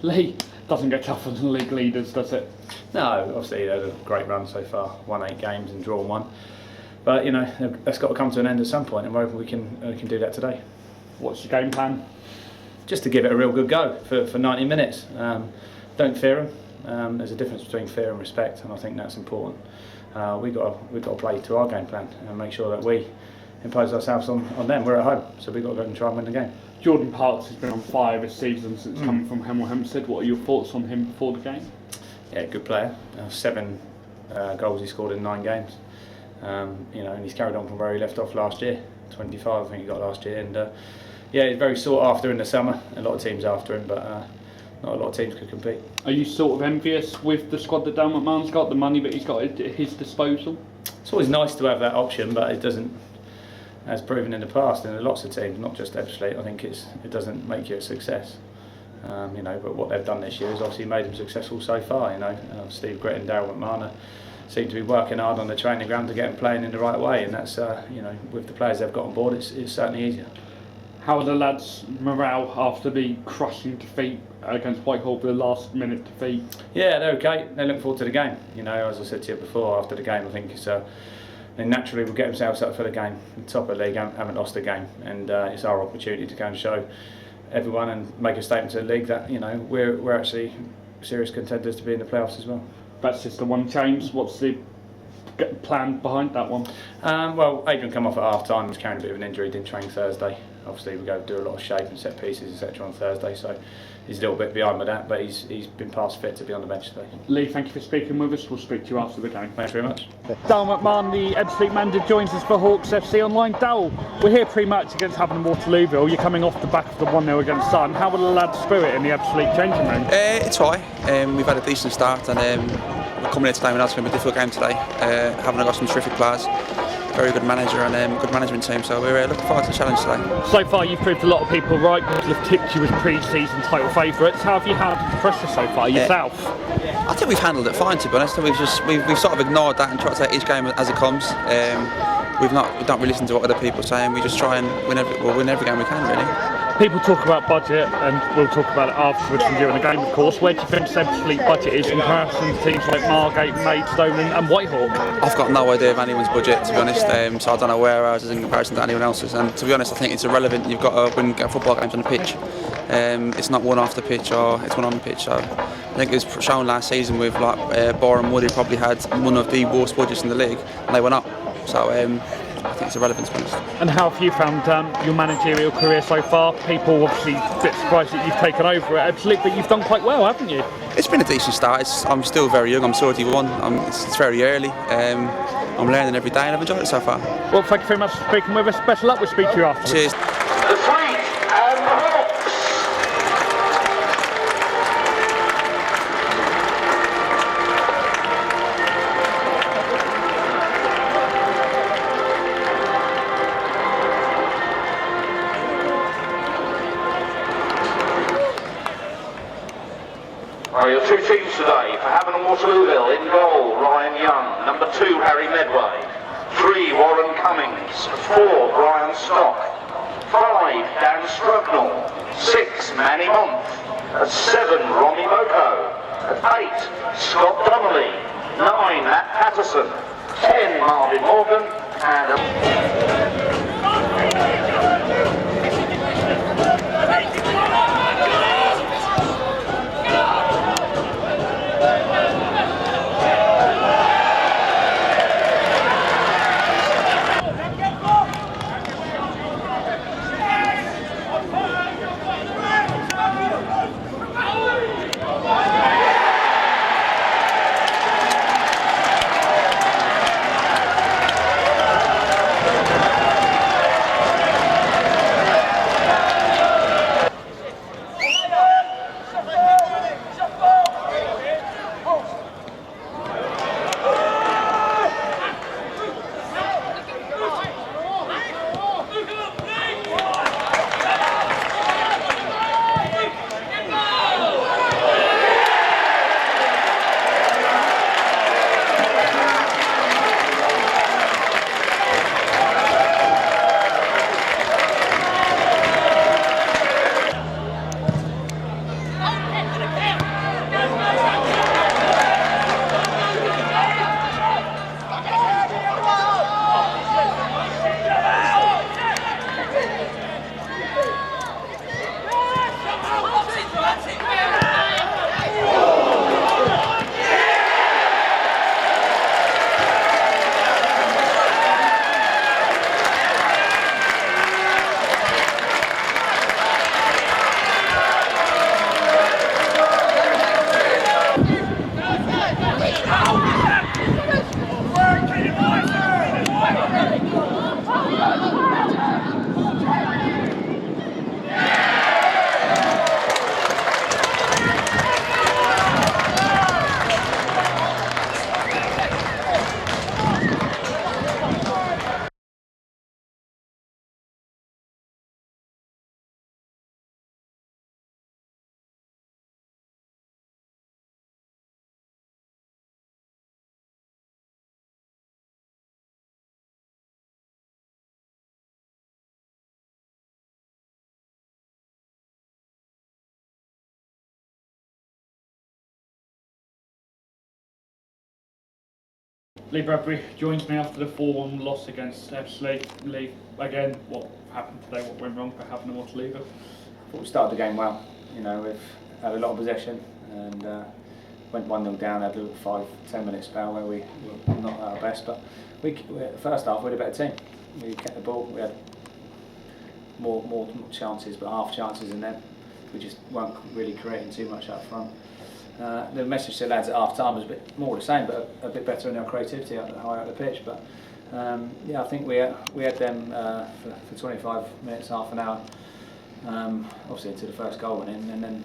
Lee, doesn't get tougher than league leaders, does it? No, obviously they had a great run so far, won 8 games and drawn 1. But you know, that's got to come to an end at some point, and we're hoping we can do that today. What's your game plan? Just to give it a real good go for 90 minutes. Don't fear them. There's a difference between fear and respect, and I think that's important. We've got to play to our game plan and make sure that we impose ourselves on them. We're at home, so we've got to go and try and win the game. Jordan Parks has been on fire this season since coming from Hemel Hempstead. What are your thoughts on him before the game? Yeah, good player. 7 goals he scored in 9 games. You know, and he's carried on from where he left off last year. 25, I think he got last year, and yeah, he's very sought after in the summer. A lot of teams after him, but not a lot of teams could compete. Are you sort of envious with the squad that Dan McMahon's got, the money that he's got at his disposal? It's always nice to have that option, but it doesn't, as proven in the past, in lots of teams, not just Ebbsfleet, I think it doesn't make you a success. You know, but what they've done this year has obviously made them successful so far. You know, Steve Grit and Daryl McMahon seem to be working hard on the training ground to get them playing in the right way, and that's you know, with the players they've got on board, it's certainly easier. How are the lads' morale after the crushing defeat against Whitehall, the last minute defeat? Yeah, they're okay. They look forward to the game. You know, as I said to you before, after the game, I think it's they naturally will get themselves up for the game. The top of the league haven't lost a game, and it's our opportunity to go and show everyone and make a statement to the league that, you know, we're actually serious contenders to be in the playoffs as well. That's just the one change. What's the plan behind that one? Well, Adrian come off at half time, was carrying a bit of an injury, didn't train Thursday. Obviously we go do a lot of shape and set pieces etc on Thursday, so he's a little bit behind with that, but he's been past fit to be on the bench today. Lee, thank you for speaking with us. We'll speak to you after the game. Thanks very much. Dal McMahon, the Ebbsfleet manager, joins us for Hawks FC Online. Dal, we're here pre-match against Havant and Waterlooville. You're coming off the back of the 1-0 against Sun. How will the lads' spirit in the Ebbsfleet changing room? It's high. We've had a decent start, and we're coming here today. We know it's going to be a difficult game today. Havant got some terrific players. Very good manager and good management team, so we're looking forward to the challenge today. So far you've proved a lot of people right. People have tipped you as pre-season title favourites. How have you handled the pressure so far yourself? I think we've handled it fine, to be honest. We've sort of ignored that and tried to take each game as it comes. We don't really listen to what other people are saying. We just try and win every game we can, really. People talk about budget, and we'll talk about it afterwards and during the game, of course. Where do you think Ebbsfleet budget is in comparison to teams like Margate, Maidstone and Whitehall? I've got no idea of anyone's budget, to be honest, so I don't know where ours is in comparison to anyone else's, and to be honest I think it's irrelevant. You've got to win football games on the pitch. It's not one off the pitch or it's one on the pitch, so I think it was shown last season with like Boreham Wood, who probably had one of the worst budgets in the league, and they went up, so I think it's irrelevant, to be honest. And how have you found your managerial career so far? People obviously a bit surprised that you've taken over at Ebbsfleet, but you've done quite well, haven't you? It's been a decent start. I'm still very young, I'm 31, it's very early. I'm learning every day and I've enjoyed it so far. Well, thank you very much for speaking with us. Best of luck, we'll speak to you afterwards. Cheers. The Fleet and the Hawks. Your 2 teams today for Havant and Waterlooville. In goal, Ryan Young. Number 2, Harry Medway. 3, Warren Cummings. 4, Brian Stock. 5, Dan Strugnall. 6, Manny Month. At 7, Ronnie Moko. At 8, Scott Donnelly. 9, Matt Patterson. 10, Marvin Morgan. And Lee Bradbury joins me after the 4-1 loss against Ebbsfleet. Lee, again, what happened today? What went wrong for Havant and Waterlooville? I thought we started the game well. You know, we've had a lot of possession and went 1-0 down. Had a little 5-10 minute spell where we were not at our best, but first half we had a better team. We kept the ball. We had more chances, but half chances in them. We just weren't really creating too much up front. The message to the lads at half time was a bit more the same, but a bit better in our creativity higher up the pitch. But yeah, I think we had them for 25 minutes, half an hour, obviously until the first goal went in, and then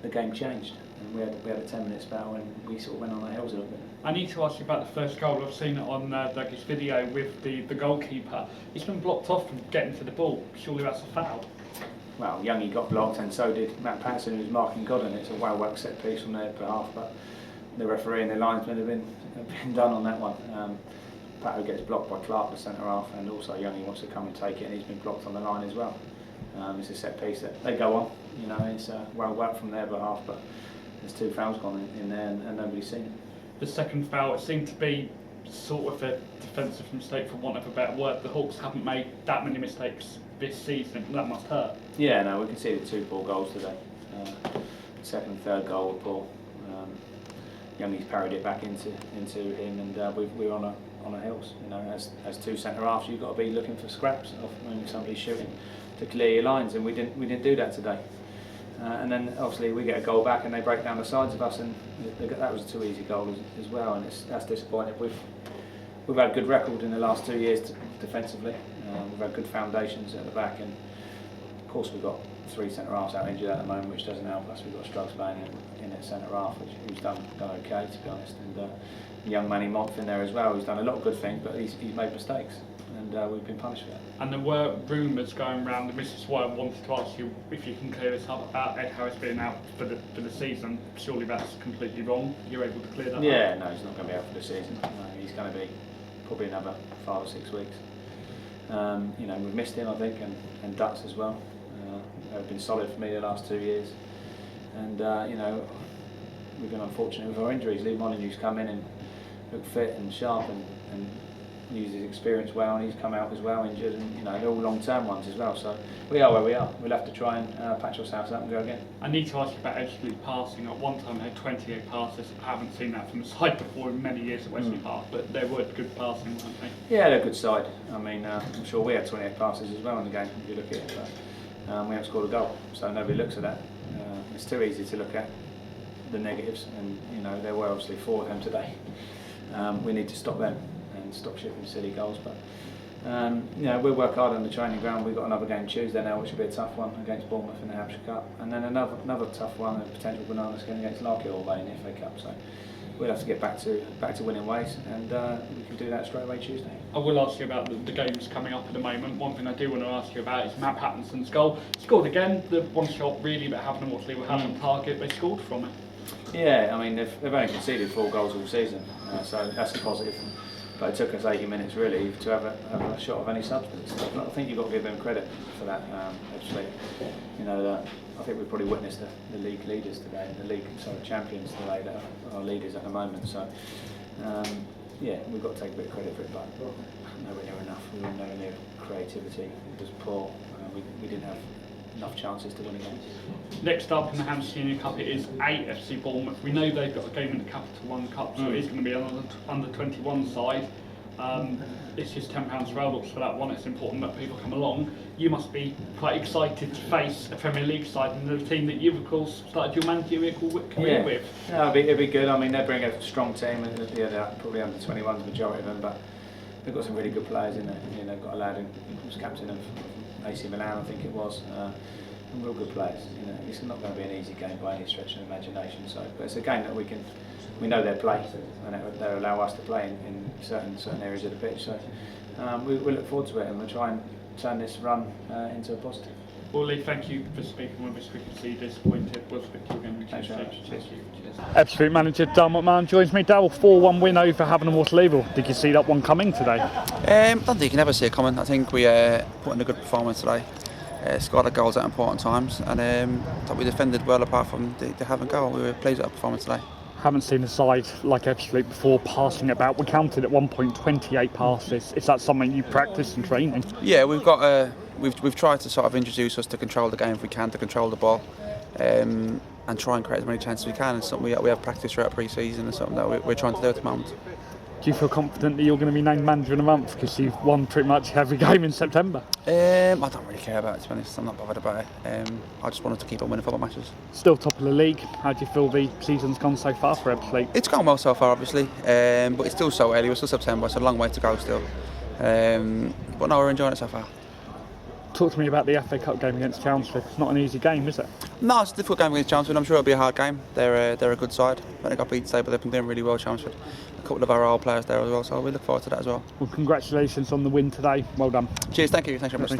the game changed. And we had a 10-minute spell and we sort of went on the hills a little bit. I need to ask you about the first goal. I've seen it on Dougie's video with the goalkeeper. He's been blocked off from getting to the ball. Surely that's a foul. Well, Youngie got blocked and so did Matt Patterson, who was marking Godden. It's a well-worked set piece from their behalf, but the referee and the linesmen have been done on that one. Pato gets blocked by Clark, the centre half, and also Youngie wants to come and take it, and he's been blocked on the line as well. It's a set piece that they go on. You know, it's well-worked from their behalf, but there's 2 fouls gone in there and nobody's seen it. The second foul, it seemed to be sort of a defensive mistake, for want of a better word. The Hawks haven't made that many mistakes this season. That must hurt. Yeah, no, we conceded 2 poor goals today. Second and third goal were poor. Youngie's parried it back into him, and we're on a hills. You know, as 2 centre halves, you've got to be looking for scraps when somebody's shooting to clear your lines, and we didn't do that today. And then obviously we get a goal back and they break down the sides of us, and that was a too easy goal as well, and that's disappointing. We've had a good record in the last 2 years defensively. We've had good foundations at the back, and of course we've got 3 centre halves out injured at the moment, which doesn't help us. We've got Struggs playing in at centre half, who's done okay, to be honest, and young Manny Month in there as well, who's done a lot of good things, but he's made mistakes, and we've been punished for that. And there were rumours going around, and this is why I wanted to ask you if you can clear this up about Ed Harris being out for the season. Surely that's completely wrong. You're able to clear that up? Yeah, no, he's not going to be out for the season. He's going to be probably another 5 or 6 weeks. You know, we've missed him, I think, and Dutz as well. They've been solid for me the last 2 years, and you know, we've been unfortunate with our injuries. Lee Molyneux's come in and looked fit and sharp and used his experience well, and he's come out as well injured, and you know, they're all long-term ones as well. So we are where we are. We'll have to try and patch ourselves up and go again. I need to ask you about Ebbsfleet passing. At one time they had 28 passes. I haven't seen that from the side before in many years at Wesley Park, but they were good passing, weren't they? Yeah, they're a good side. I mean, I'm sure we had 28 passes as well in the game, if you look at it, but we haven't scored a goal, so nobody looks at that. It's too easy to look at the negatives, and you know, there were obviously 4 of them today. We need to stop them and stop shipping silly goals, but you know, we'll work hard on the training ground. We've got another game Tuesday now, which will be a tough one against Bournemouth in the Hampshire Cup, and then another tough one, a potential banana skin against Larkhill in the FA Cup. So we'll have to get back to winning ways, and we can do that straight away Tuesday. I will ask you about the games coming up at the moment. One thing I do want to ask you about is Matt Patterson's goal. Scored again, the one shot really, but Havant and Waterlooville had on target. They scored from it. Yeah, I mean, they've only conceded 4 goals all season, so that's a positive. But it took us 80 minutes really to have a shot of any substance. I think you've got to give them credit for that. Actually, you know, I think we've probably witnessed the league leaders today, champions today that are leaders at the moment. So yeah, we've got to take a bit of credit for it, but nowhere near enough. We were nowhere near creativity. It was poor. We didn't have enough chances to win a game. Next up in the Hampshire Senior Cup, it is AFC Bournemouth. We know they've got a game in the Capital One Cup, so it is going to be on the under 21 side. It's just £10 roll-ups for that one. It's important that people come along. You must be quite excited to face a Premier League side and the team that you've, of course, started your managerial career with. Yeah, it'd be good. I mean, they bring a strong team, and they're probably under 21s, majority of them, but they've got some really good players in there. You know, they've got a lad who was captain of AC Milan, I think it was, and real good players. You know, it's not going to be an easy game by any stretch of the imagination. So, but it's a game that we know their play, and they allow us to play in certain areas of the pitch. So we look forward to it, and we'll try and turn this run into a positive. Well, Lee, thank you for speaking with us. We can see you disappointed. We'll speak to you again. Thanks very much. Cheers. Ebbsfleet manager Dan McMahon joins me. Dale, 4-1 win over Havant and Waterlooville. Did you see that one coming today? I don't think you can ever see it coming. I think we put in a good performance today. Scored our goals at important times, and thought we defended well apart from the Havant goal. We were pleased with our performance today. Haven't seen a side like Ebbsfleet before passing it about. We counted at one point 28 passes. Is that something you practice in training? Yeah, we've got we've tried to sort of introduce us to control the game if we can, to control the ball, and try and create as many chances as we can. It's something we have practiced throughout pre-season and something that we're trying to do at the moment. Do you feel confident that you're going to be named manager in a month because you've won pretty much every game in September? I don't really care about it, to be honest. I'm not bothered about it. I just wanted to keep on winning football matches. Still top of the league. How do you feel the season's gone so far for Ebbsfleet? It's gone well so far, obviously, but it's still so early. We're still September, so a long way to go still. But no, we're enjoying it so far. Talk to me about the FA Cup game against Chelmsford. It's not an easy game, is it? No, it's a difficult game against Chelmsford. I'm sure it'll be a hard game. They're a good side. I think they got beat today, but they've been doing really well, Chelmsford. A couple of our old players there as well, so we look forward to that as well. Well, congratulations on the win today. Well done. Cheers, thank you. Thanks very much.